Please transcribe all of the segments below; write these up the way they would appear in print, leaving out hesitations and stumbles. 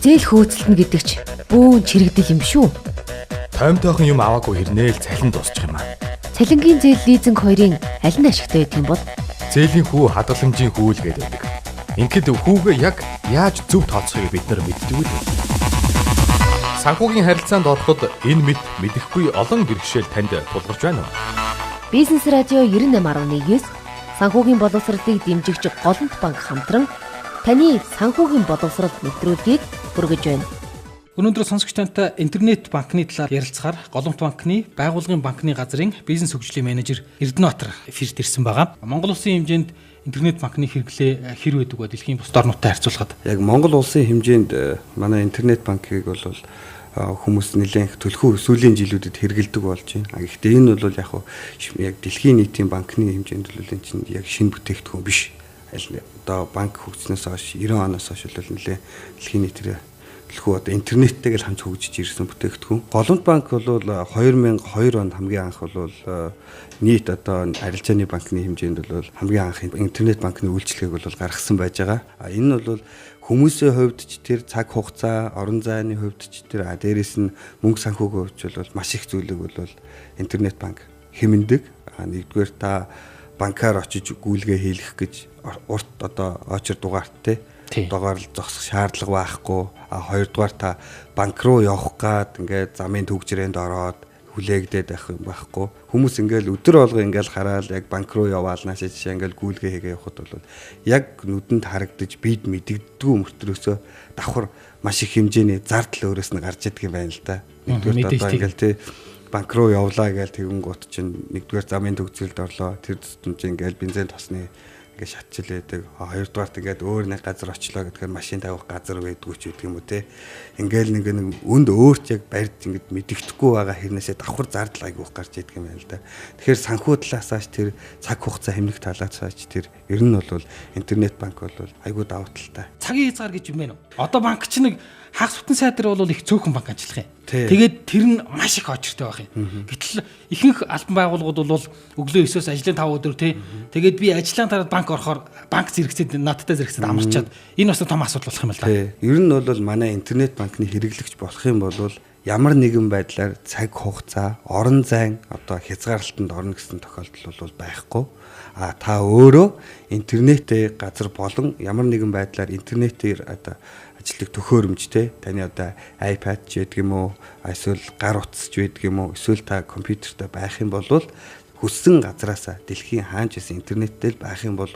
зээл хөөцөлтнө гэдэг ч бөөн чирэгдэл юм шүү. Тоймтойхон юм аваагүй хэрнээл цалин дуусчих юм аа. Цалингийн зээл лизинг хоёрын аль нь ашигтай байдаг юм бол? Зээлийн хүү хадгаламжийн хүү л гэдэг. Ингээд хүүгээ яг яаж зөв тооцохыг бид нар мэддэг үү? Санхүүгийн харилцаанд ороход энэ мэд мэдэхгүй олон бэрхшээл танд тулгарч байна уу? Бизнес радио 98.9 санхүүгийн боловсролыг дэмжигч Голомт банк хамтран таны санхүүгийн боловсрол нэвтрүүлгийг хүргэж байна. Өнөөдөр сонсогч тантай интернет банкны талаар ярилцахаар Голомт банкны байгууллагын банкны газрын бизнес хөгжлийн менежер Эрдэнэбаатар эфирт ирсэн байгаа. Монгол улсын хэмжээнд интернет банкны хэрэглээ хэр байдаг вэ? Дэлхийн бусад орнуудтай харьцуулахад. Яг Монгол улсын хэмжээнд манай интернет банкыг бол хүмүүс нэлээд төлхөө сүүлийн жилүүдэд хэрэгэлдэг болж байна. Гэхдээ энэ бол яг дэлхийн нийтийн банкны хэмжээнд бол энэ чинь яг шинэ бүтээгдэхүүн биш. Одоо банк хөгжснөөс хойш 90 оноос хойш бол нэлээд дэлхийн нийтээр төлхөө одоо интернеттэйг л хамт хөгжиж ирсэн бүтээгдэхүүн. Голомт банк бол 2002 онд хамгийн анх бол нийт одоо арилжааны банкны хэмжээнд бол хамгийн анх интернет банкны үйлчилгээг бол гаргасан байж байгаа. Энэ бол хүмүүсийн хувьд ч тэр цаг хугацаа, орон зайны хувьд ч тэр дээрээс нь мөнгө санхүүгийн хувьд бол маш их зүйлийг бол интернет банк хэмнэдэг. Нэгдүгээр та банкаар очиж гүйлгээ хийлгэх гэж урт одоо очир дугаартай дугаар зогсох шаардлага байхгүй. Хоёрдугаар та банк руу явах гад ингээд замын төгжрээнд ороод хүлээгдээд байх юм байхгүй. Хүмүүс ингээл өдөр болго ингээл хараад яг банк руу яваал наашаа жишээ ингээл гүйлгээ хийгээ явахад бол яг нүдэнд харагдаж бид мэддэгдгүй мөртрөөсөө давхар маш их хэмжээний зардал өөрөөс нь гарч идэг юм байна л да. Нэгдүгээр одоо ингээл тий банк руу явлаа гээл тэгэнгუут чинь нэгдүгээр замын төгсгөлд орлоо. Тэр тусам чинь ингээл бензин тосны ингээд шатчилээдэг. Хоёрдугаарт ингээд өөр нэг газар очлоо гэдгээр машин тавих газар байдгүй ч гэдэг юм уу те. Ингээл нэг өнд өөрт яг барьж ингээд мэддэхгүй байгаа хэрнээсээ давхар зардал айгүйх гарч идэг юм байна л да. Тэгэхээр санхүү талаасаач тэр цаг хугацаа хэмнэх талаасаач тэр ер нь бол интернет банк бол айгүй давуу талтай. Цагийн хязгаар гэж юм байна уу? Одоо банк чинь нэг хагас бүтэн сайдар бол их цөөхөн банк ажиллах юм. Тэгээд тэр нь маш их очиртой байх юм. Гэтэл ихэнх албан байгууллагууд бол өглөө 9-оос ажлын 5 өдөр тий. Тэгээд би ажлын тараад банк орохоор банк зэрэгцээд надтай зэрэгцээд амарчаад энэ бас том асуудал болох юм л да. Ер нь бол манай интернет банкны хэрэглэгч болох юм бол ямар нэгэн байдлаар цаг хугацаа, орон зайн одоо хязгаарлалтанд орно гэсэн тохиолдол бол байхгүй. Та өөрөө интернеттэй газар болон ямар нэгэн байдлаар интернетээр одоо ажилтг төхөөрөмжтэй таны одоо iPad ч гэдэг юм уу, эсвэл гар утас ч гэдэг юм уу, эсвэл та компьютертэй байх юм бол хүссэн газараасаа дэлхийн хаанч гэсэн интернеттэй л байх юм бол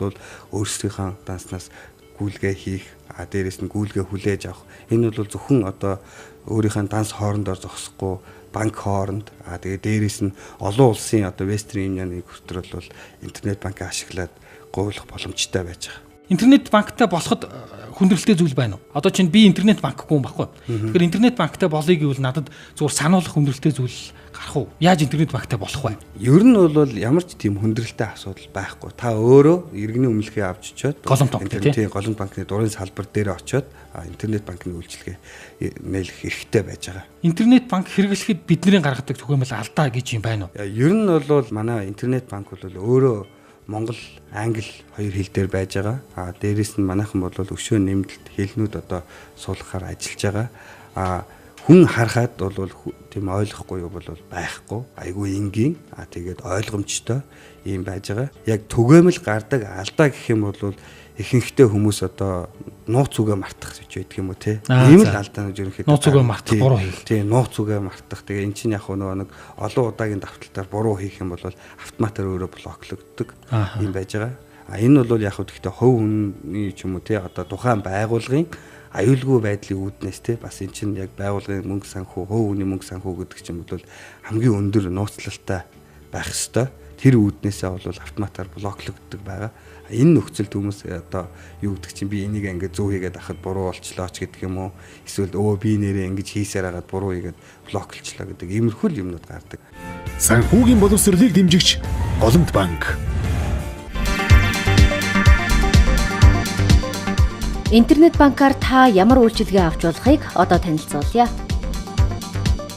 өөрсдийнхөө данснаас гүйлгээ хийх, дээрээс нь гүйлгээ хүлээж авах. Энэ бол зөвхөн одоо өөрийнхөө данс хоорондоор зогсохгүй банк хооронд тэгээ дээрээс нь олон улсын одоо Western Union-ыг хүртэл бол интернет банкыг ашиглаад гуйлах боломжтой байж байгаа. Интернет банктай болоход хүндрэлтэй зүйл байна уу? Одоо чинь би интернет банкгүй юм баггүй. Тэгэхээр интернет банктай болъё гэвэл надад зүгээр сануулгах хүндрэлтэй зүйл гарах уу? Яаж интернет банктай болох вэ? Ер нь бол ямар ч тийм хүндрэлтэй асуудал байхгүй. Та өөрөө иргэний өмнөлгөө авч очиод Голомт банк тийм Голомт банкны дурын салбар дээр очиод интернет банкны үйлчилгээ нээлэх хэрэгтэй байж байгаа. Интернет банк хэрэглэхэд бидний гаргадаг түгээмэл алдаа гэж юм байна уу? Ер нь бол манай интернет банк бол өөрөө Монгол, Англи хоёр хэл дээр байж байгаа. Дээрээс нь манайхан бол өшөө нэмэлт хэлнүүд одоо суулгахаар ажиллаж байгаа. Хүн харахад бол тийм ойлгохгүй бол байхгүй. Айгүй энгийн. Тэгээд ойлгомжтой юм байж байгаа. Яг түгээмэл гардаг алдаа гэх юм бол ихэнхдээ хүмүүс одоо нууц үгээ мартах гэж байдаг юм уу те. Ийм л алдаанууд ерөнхийдөө нууц үгээ мартах, буруу хийх. Тийм, нууц үгээ мартах. Тэгээ эн чинь яг нэг олон удаагийн давталтаар буруу хийх юм бол автоматар өөрөө блоклогддог юм байж байгаа. Энэ бол яг гэхдээ хувь хүний ч юм уу те одоо тухайн байгууллагын аюулгүй байдлын үүднээс те бас эн чинь яг байгууллагын мөнгө санхүү, хувь хүний мөнгө санхүү гэдэг чинь бол хамгийн өндөр нууцлалтай байх ёстой. Тэр үүднээсээ бол автоматар блоклогддог байгаа. Энэ нөхцөлд хүмүүс одоо юу гэдэг чинь би энийг ингээд зөв хийгээд ахад буруу болчлоо ч гэдэг юм уу, эсвэл би нэрээ ингэж хийсээр хагаад буруу хийгээд блоклчлаа гэдэг иймэрхүү юмнууд гардаг. Санхүүгийн боловсролыг дэмжигч Голомт банк. Интернет банкар та ямар үйлчилгээ авч болохыг одоо танилцуулъя.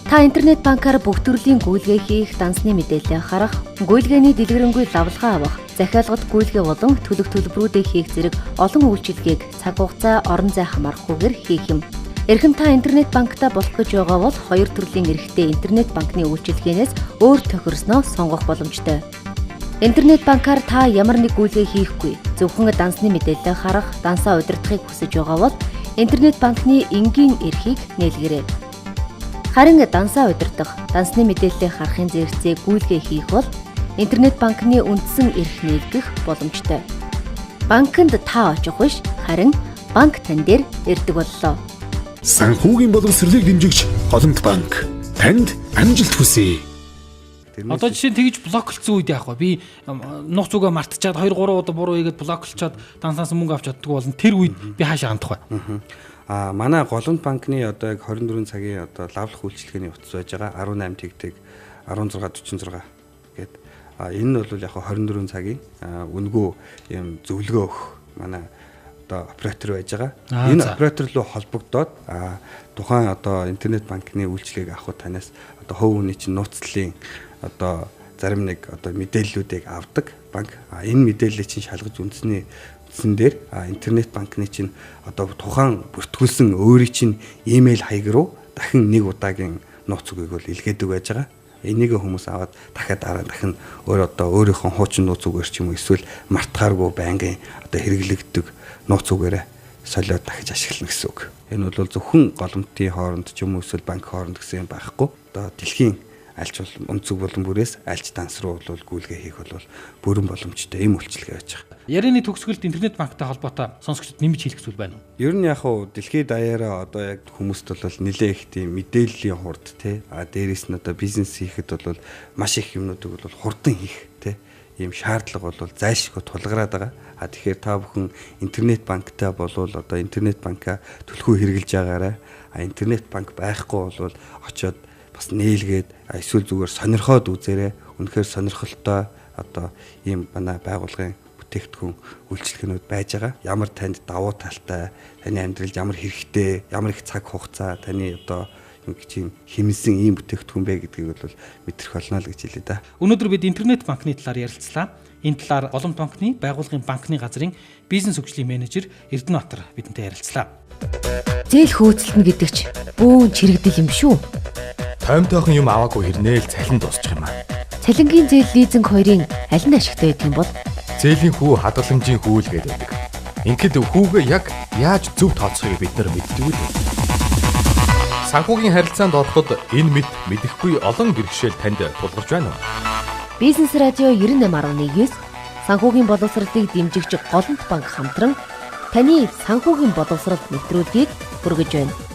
Та интернет банкар бүх төрлийн гүйлгээ хийх, дансны мэдээлэл харах, гүйлгээний дэлгэрэнгүй лавлгаа авах, захиалгад гүйлгээ болон төлөх төлбөрүүдээ хийх зэрэг олон үйлчилгээг цаг хугацаа, орон зай хамаарахгүйгээр хийх юм. Эрхэм та интернет банктай болох гэж байгаа бол хоёр төрлийн эрхтэй интернет банкны үйлчилгээнээс өөр тохирсноо сонгох боломжтой. Интернет банкар та ямар нэг үйлдэл хийхгүй, зөвхөн дансны мэдээлэл харах, дансаа удирдахыг хүсэж байгаа бол интернет банкны энгийн эрхийг нээлгээрэй. Харин дансаа удирдах, дансны мэдээллийг харахын зэрэгцээ гүйлгээ хийх бол интернет банкны үндсэн эрх нээлгэх боломжтой. Банкнд та очих биш, харин банк тань дээр ирдэг боллоо. Санхүүгийн боловсролыг дэмжигч Голомт банк танд амжилт хүсье. Одоо жишээ нь тэгж блоклцсон үед яах вэ? Би нууц зүгээ мартчихад 2 3 удаа буруу хийгээд блоклчаад дансаас мөнгө авч чаддаг болно. Тэр үед би хаашаа хандах вэ? Манай Голомт банкны одоо яг 24 цагийн одоо лавлах үйлчилгээний утас байж байгаа 18 тэгтэг 1646 гээд энэ нь бол яг 24 цагийн үнэгүй юм зөвлөгөө өгөх манай одоо оператор байж байгаа. Энэ оператор руу холбогдоод тухайн одоо интернет банкны үйлчилгээг авах танаас одоо хувь хүний чинь нууцлалын одоо зарим нэг одоо мэдээллүүдийг авдаг банк. Энэ мэдээллийг чинь шалгаж үндсэн дээр интернет банкны чинь одоо тухайн бүртгүүлсэн өөрийн чинь имэйл хаяг руу дахин нэг удаагийн нууц үгийг бол илгээдэг байж байгаа. Энийг хүмүүс аваад дахиад дахин өөрийнхөө хуучин нууц үгээр ч юм уу эсвэл мартахааргүй байнгын одоо хэрэглэгддэг нууц үгээрээ солиод дахиж ашиглана гэсэн үг. Энэ бол зөвхөн голомтын хооронд ч юм уу эсвэл банк хооронд гэсэн юм байхгүй. Одоо дэлхийн альч бол өнцөг болон бүрээс альч данс руу бол гүйлгээ хийх бол бүрэн боломжтой ийм үйлчилгээ байж байгаа. Ярианы төгсгөлд интернет банктай холбоотой сонсогчдод нэмж хэлэх зүйл байна уу? Ер нь яг хуу дэлхийд даяараа одоо яг хүмүүст бол нэлээ их тийм мэдээллийн хурд те дээрээс нь одоо бизнес хийхэд бол маш их юмнуудыг бол хурдан хийх те ийм шаардлага бол зайлшгүй тулгараад байгаа. Тэгэхээр та бүхэн интернет банктай болвол одоо интернет банка төлхөө хэрэгжилж байгаарай. Интернет банк байхгүй бол очиод бас нээлгээд эсвэл зүгээр сонирхоод үзээрэй. Үнэхээр сонирхолтой одоо ийм манай байгууллагын бүтээгдэхүүн үйлчилгээнүүд байж байгаа. Ямар танд давуу талтай, таны амьдралд ямар хэрэгтэй, ямар их цаг хугацаа таны одоо чинь хэмнэсэн ийм бүтээгдэхүүн бэ гэдгийг бол мэдрэх болно л гэж хэлээ да. Өнөөдөр бид интернет банкны талаар ярилцлаа. Энэ талаар Голомт банкны байгууллагын банкны газрын бизнес хөгжлийн менежер Эрдэнэбаатар бидэнтэй ярилцлаа. Зээл хөөцөлтнө гэдэг ч бөөн чирэгдэл юм шүү. Тоймтойхон юм аваагүй хэрнээл цалин дуусчих юм аа. Цалингийн зээл лизинг хоёрын аль нь ашигтай байдаг юм бол Зээлийн хүү хадгаламжийн хүүл гэдэг. Ингээд хүүгээ яг яаж зөв тооцохыг бид нар мэддэг үү? Санхүүгийн харилцаанд ороход энэ мэд мэдэхгүй олон бэрхшээл танд тулгарч байна уу? Бизнес радио 98.9 санхүүгийн боловсролыг дэмжигч Голомт банк хамтран таны санхүүгийн боловсрол нэвтрүүлгийг хүргэж байна.